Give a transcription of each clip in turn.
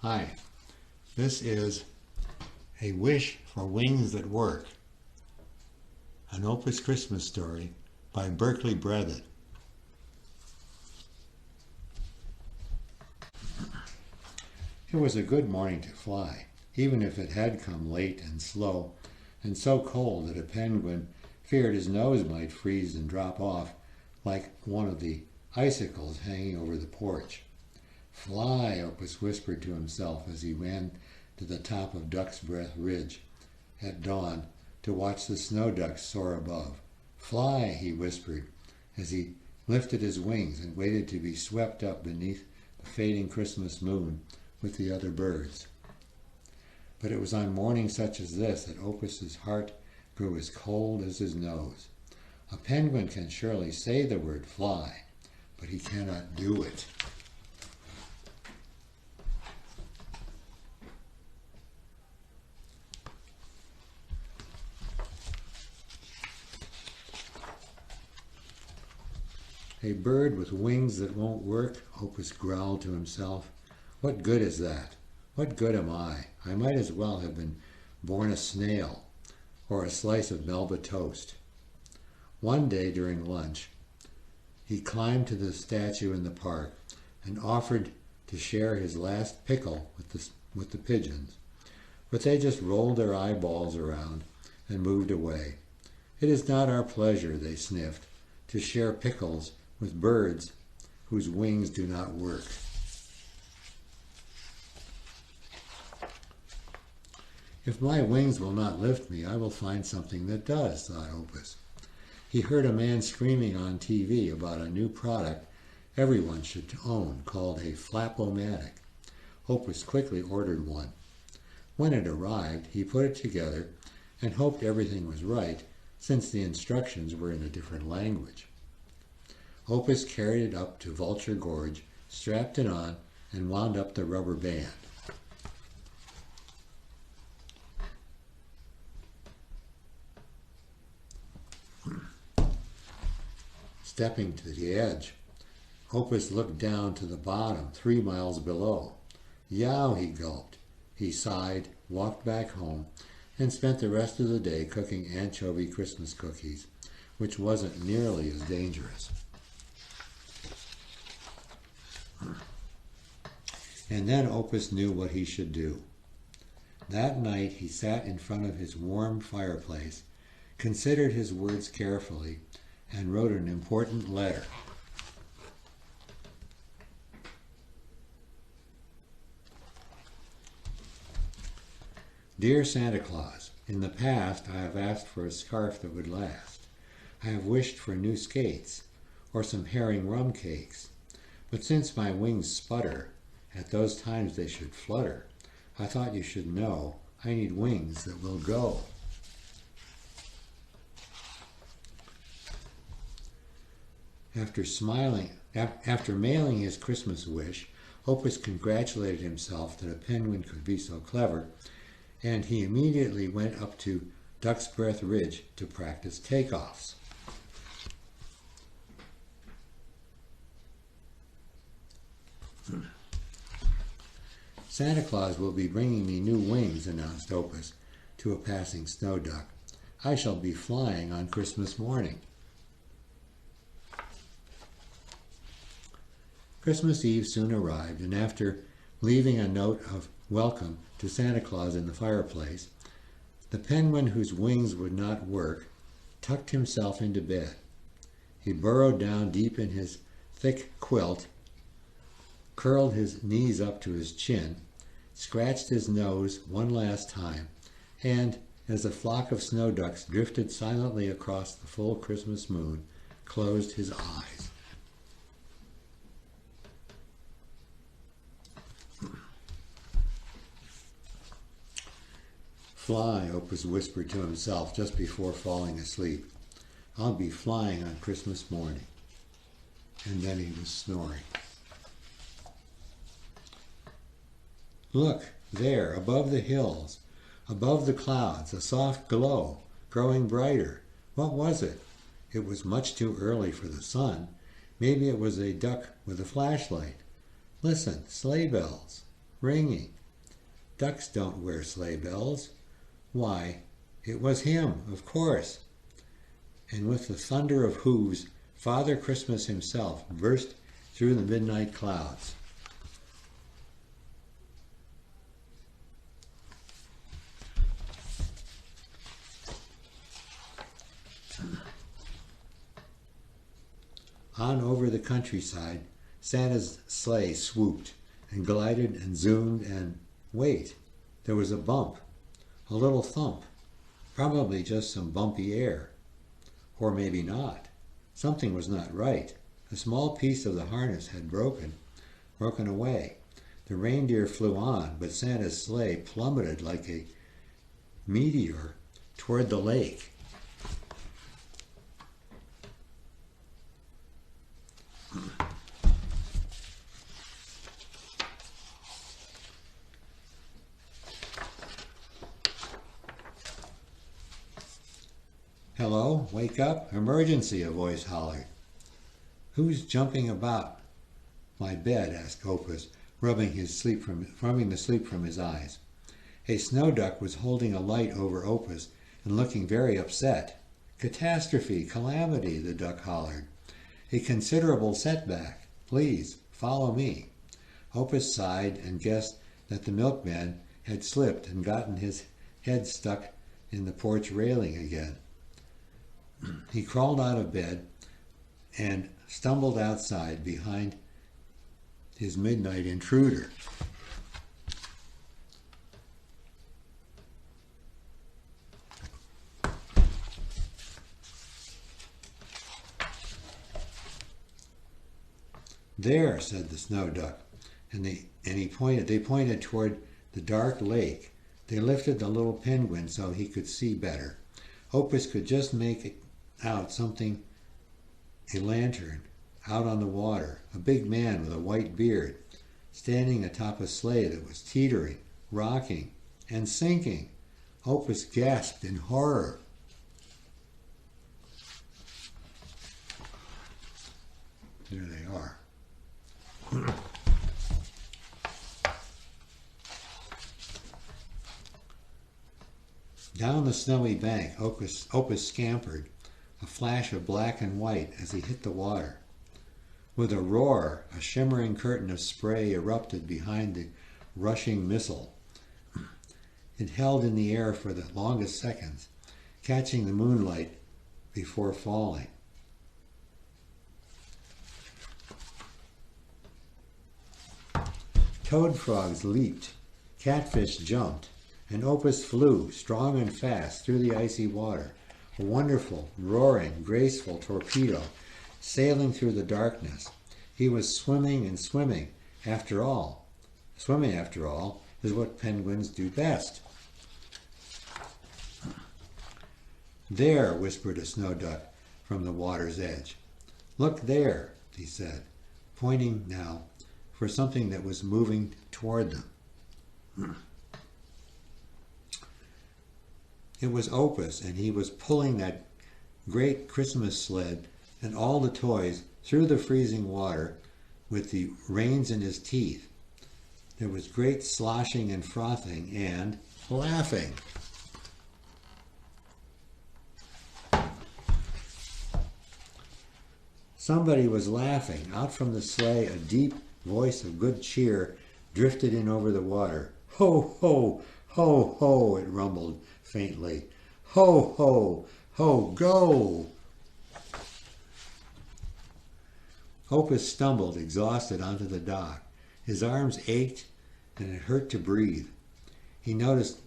Hi, this is A Wish for Wings That Work, an Opus Christmas story by Berkeley Breathed. It was a good morning to fly, even if it had come late and slow, and so cold that a penguin feared his nose might freeze and drop off like one of the icicles hanging over the porch. "Fly," Opus whispered to himself as he ran to the top of Duck's Breath Ridge at dawn to watch the snow ducks soar above. "Fly," he whispered as he lifted his wings and waited to be swept up beneath the fading Christmas moon with the other birds. But it was on mornings such as this that Opus's heart grew as cold as his nose. A penguin can surely say the word fly, but he cannot do it. "A bird with wings that won't work," Opus growled to himself. "What good is that? What good am I? I might as well have been born a snail or a slice of Melba toast." One day during lunch, he climbed to the statue in the park and offered to share his last pickle with the pigeons, but they just rolled their eyeballs around and moved away. "It is not our pleasure," they sniffed, "to share pickles with birds whose wings do not work." "If my wings will not lift me, I will find something that does," thought Opus. He heard a man screaming on TV about a new product everyone should own called a flap-o-matic. Opus quickly ordered one. When it arrived, he put it together and hoped everything was right, since the instructions were in a different language. Opus carried it up to Vulture Gorge, strapped it on, and wound up the rubber band. Stepping to the edge, Opus looked down to the bottom, 3 miles below. "Yow," he gulped. He sighed, walked back home, and spent the rest of the day cooking anchovy Christmas cookies, which wasn't nearly as dangerous. And then Opus knew what he should do. That night he sat in front of his warm fireplace, considered his words carefully, and wrote an important letter. "Dear Santa Claus, in the past I have asked for a scarf that would last. I have wished for new skates or some herring rum cakes. But since my wings sputter, at those times they should flutter, I thought you should know I need wings that will go." After mailing his Christmas wish, Opus congratulated himself that a penguin could be so clever, and he immediately went up to Duck's Breath Ridge to practice takeoffs. "Santa Claus will be bringing me new wings," announced Opus to a passing snow duck. "I shall be flying on Christmas morning." Christmas Eve soon arrived, and after leaving a note of welcome to Santa Claus in the fireplace, the penguin whose wings would not work tucked himself into bed. He burrowed down deep in his thick quilt, curled his knees up to his chin, scratched his nose one last time, and, as a flock of snow ducks drifted silently across the full Christmas moon, closed his eyes. "Fly," Opus whispered to himself just before falling asleep. "I'll be flying on Christmas morning." And then he was snoring. Look, there, above the hills, above the clouds, a soft glow, growing brighter. What was it? It was much too early for the sun. Maybe it was a duck with a flashlight. Listen, sleigh bells. ringing. Ducks don't wear sleigh bells. Why, it was him, of course. And with the thunder of hooves, Father Christmas himself burst through the midnight clouds. On over the countryside, Santa's sleigh swooped and glided and zoomed and, wait, there was a bump, a little thump, probably just some bumpy air. Or maybe not. Something was not right. A small piece of the harness had broken away. The reindeer flew on, but Santa's sleigh plummeted like a meteor toward the lake. Hello, wake up, emergency, a voice hollered. Who's jumping about my bed? Asked Opus, rubbing the sleep from his eyes. A snow duck was holding a light over Opus and looking very upset. Catastrophe, calamity, the duck hollered. A considerable setback. Please, follow me. Opus sighed and guessed that the milkman had slipped and gotten his head stuck in the porch railing again. He crawled out of bed and stumbled outside behind his midnight intruder. There, said the snow duck, and they pointed toward the dark lake. They lifted the little penguin so he could see better. Opus could just make out something, a lantern, out on the water, a big man with a white beard, standing atop a sleigh that was teetering, rocking, and sinking. Opus gasped in horror. There they are. Down the snowy bank, Opus scampered, a flash of black and white as he hit the water. With a roar, a shimmering curtain of spray erupted behind the rushing missile. It held in the air for the longest seconds, catching the moonlight before falling. Toad frogs leaped, catfish jumped, and Opus flew, strong and fast, through the icy water, a wonderful, roaring, graceful torpedo, sailing through the darkness. He was swimming and swimming, after all. Swimming, after all, is what penguins do best. There, whispered a snow duck from the water's edge. Look there, he said, pointing now for something that was moving toward them. It was Opus, and he was pulling that great Christmas sled and all the toys through the freezing water with the reins in his teeth. There was great sloshing and frothing and laughing. Somebody was laughing. Out from the sleigh, a deep voice of good cheer drifted in over the water. Ho, ho, ho, ho, it rumbled faintly. Ho, ho, ho, go! Opus stumbled, exhausted, onto the dock. His arms ached, and it hurt to breathe. He noticed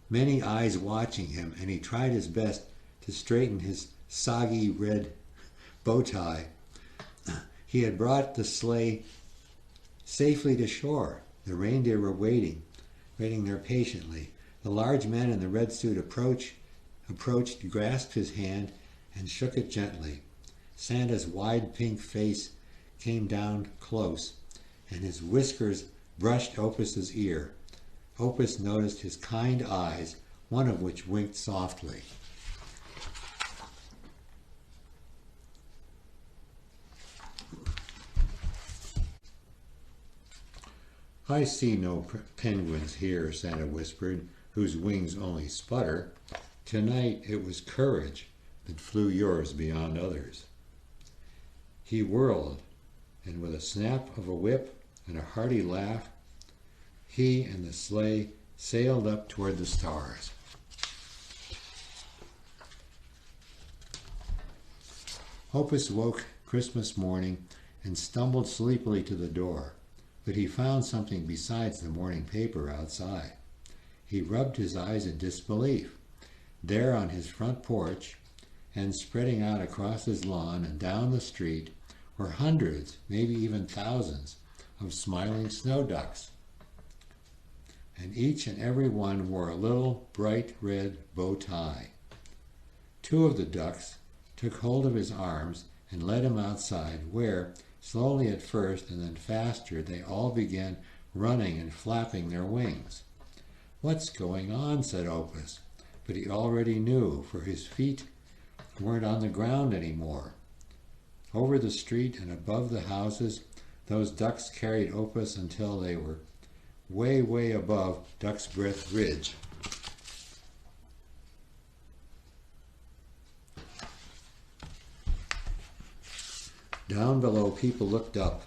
many eyes watching him, and he tried his best to straighten his soggy red bow tie. He had brought the sleigh safely to shore. The reindeer were waiting there patiently. The large man in the red suit approached, grasped his hand, and shook it gently. Santa's wide pink face came down close, and his whiskers brushed Opus's ear. Opus noticed his kind eyes, one of which winked softly. I see no penguins here, Santa whispered, whose wings only sputter. Tonight it was courage that flew yours beyond others. He whirled, and with a snap of a whip and a hearty laugh, he and the sleigh sailed up toward the stars. Opus woke Christmas morning and stumbled sleepily to the door, but he found something besides the morning paper outside. He rubbed his eyes in disbelief. There on his front porch, and spreading out across his lawn and down the street, were hundreds, maybe even thousands, of smiling snow ducks. And each and every one wore a little bright red bow tie. Two of the ducks took hold of his arms and led him outside, where, slowly at first and then faster, they all began running and flapping their wings. "What's going on?" said Opus, but he already knew, for his feet weren't on the ground anymore. Over the street and above the houses, those ducks carried Opus until they were way, way above Duck's Breath Ridge. Down below, people looked up,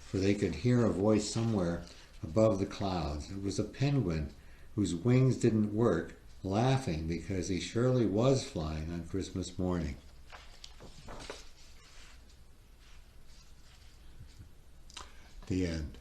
for they could hear a voice somewhere above the clouds. It was a penguin whose wings didn't work, laughing because he surely was flying on Christmas morning. The end.